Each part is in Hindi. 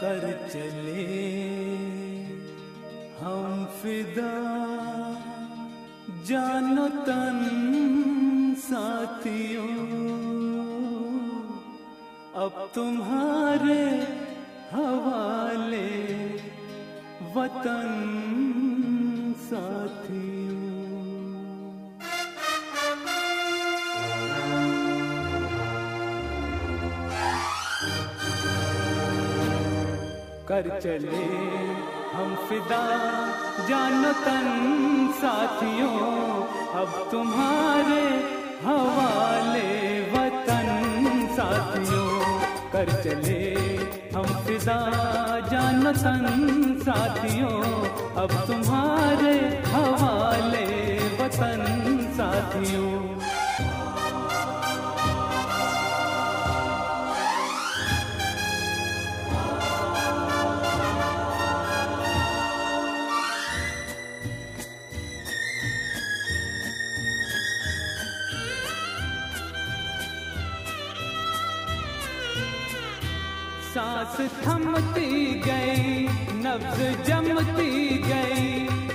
कर चले हम फिदा जानो तन साथियों, अब तुम्हारे हवाले वतन साथियों। कर चले हम फिदा जानो तन साथियों, अब तुम्हारे हवाले वतन साथियों। कर चले हम फिदा जानो तन साथियों, अब तुम्हारे हवाले वतन साथियों। सांस थमती गई, नब्ज जमती गई,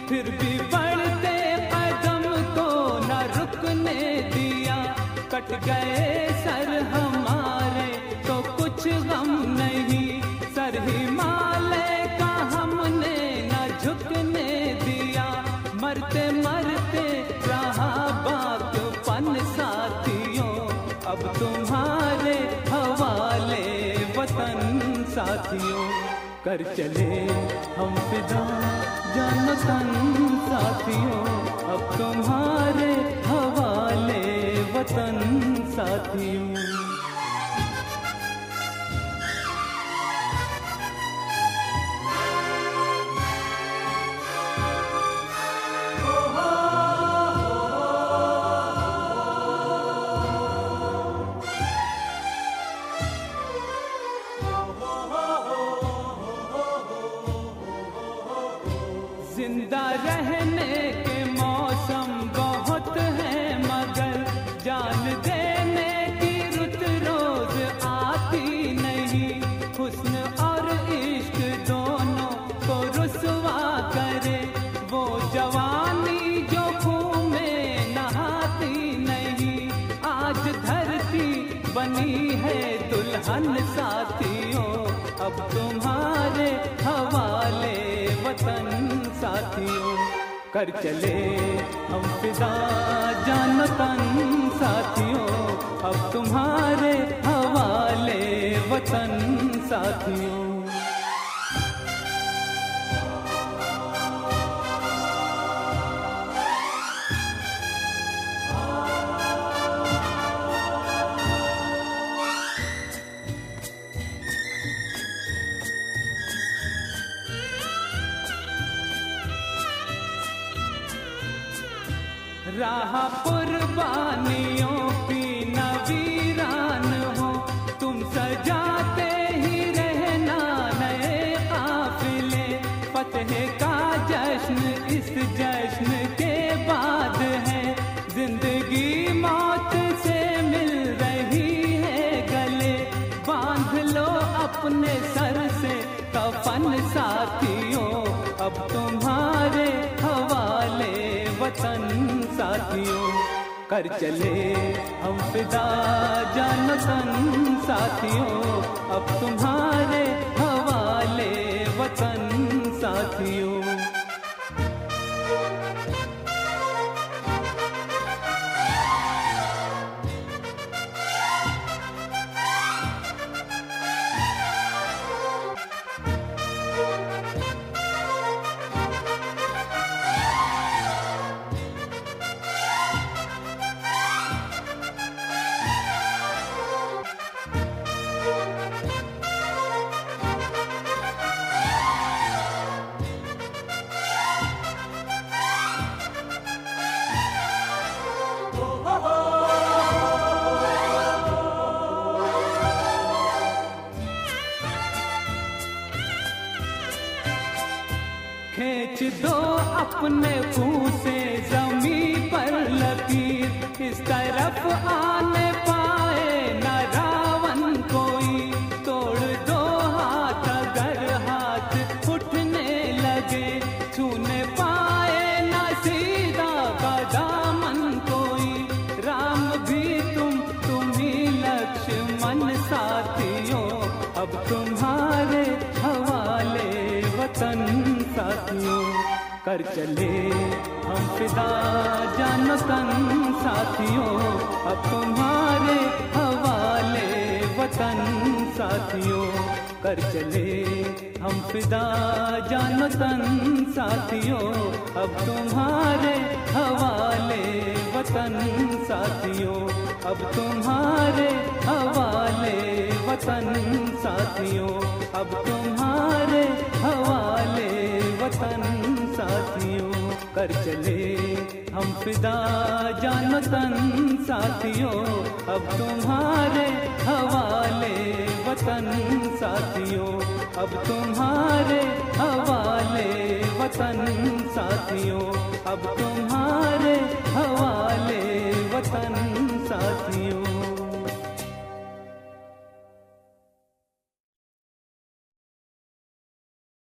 फिर भी बढ़ते कदम को न रुकने दिया। कट गए सर हमारे तो कुछ गम नहीं, सर हिमालय का हमने न झुकने दिया। मरते मरते रहा बागपन साथियों, अब तुम्हारे हवाले वतन साथियों। कर चले हम फिदा जानो तन साथियों, अब तुम्हारे हवाले वतन साथियों। जिंदा रहने के मौसम बहुत हैं, मगर जान देने की रुत रोज आती नहीं। हुस्न और इश्क दोनों को रुसवा करे वो जवानी जो खून में नहाती नहीं। आज धरती बनी है दुल्हन साथियों, अब तुम्हारे हवाले वतन साथियों। कर चले हम फिदा जानो तन साथियों, अब तुम्हारे हवाले वतन साथियों। राह कुर्बानियों की नवीरान हो, तुम सजाते ही रहना नए काफिले। फतह का जश्न इस जश्न के बाद है, जिंदगी मौत से मिल रही है गले। बांध लो अपने सर से कफन साथियों, अब तुम्हारे हवाले वतन साथियों। कर चले हम फिदा जानो तन साथियों, अब तुम्हारे हवाले वतन साथियों। खींच दो अपने मुंह से जमी पर लकीर, इस तरफ आने पाए न रावण कोई। तोड़ दो हाथ अगर हाथ उठने लगे, छूने पाए न सीधा का दामन कोई। राम भी तुम ही लक्ष्मण साथियों, अब तुम्हारे हवाले वतन साथियों। कर चले हम फिदा जानो तन साथियों, अब तुम्हारे हवाले वतन साथियों। कर चले हम फिदा जानो तन साथियों, अब तुम्हारे हवाले वतन साथियों। अब तुम्हारे हवाले वतन साथियों, अब तुम्हारे हवाले वतन साथियों। कर चले हम फिदा जानो तन साथियों, अब तुम्हारे हवाले वतन साथियों। अब तुम्हारे हवाले वतन साथियों, अब तुम